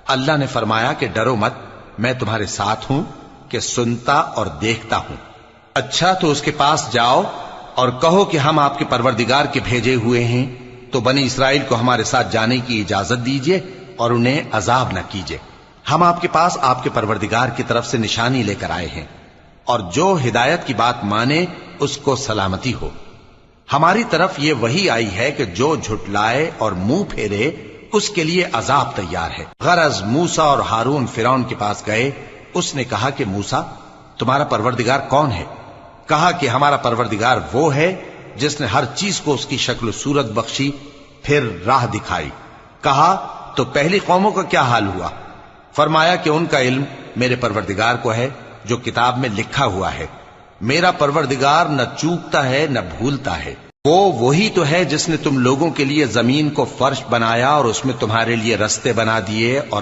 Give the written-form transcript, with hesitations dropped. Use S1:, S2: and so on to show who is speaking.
S1: اللہ نے فرمایا کہ ڈرو مت، میں تمہارے ساتھ ہوں کہ سنتا اور دیکھتا ہوں۔ اچھا تو اس کے پاس جاؤ اور کہو کہ ہم آپ کے پروردگار کے بھیجے ہوئے ہیں، تو بنی اسرائیل کو ہمارے ساتھ جانے کی اجازت دیجیے اور انہیں عذاب نہ کیجیے۔ ہم آپ کے پاس آپ کے پروردگار کی طرف سے نشانی لے کر آئے ہیں، اور جو ہدایت کی بات مانے اس کو سلامتی ہو۔ ہماری طرف یہ وحی آئی ہے کہ جو جھٹلائے اور منہ پھیرے اس کے لیے عذاب تیار ہے۔ غرض موسیٰ اور ہارون فرعون کے پاس گئے، اس نے کہا کہ موسیٰ تمہارا پروردگار کون ہے؟ کہا کہ ہمارا پروردگار وہ ہے جس نے ہر چیز کو اس کی شکل و صورت بخشی، پھر راہ دکھائی۔ کہا تو پہلی قوموں کا کیا حال ہوا؟ فرمایا کہ ان کا علم میرے پروردگار کو ہے جو کتاب میں لکھا ہوا ہے۔ میرا پروردگار نہ چوکتا ہے نہ بھولتا ہے۔ وہ وہی تو ہے جس نے تم لوگوں کے لیے زمین کو فرش بنایا اور اس میں تمہارے لیے رستے بنا دیے اور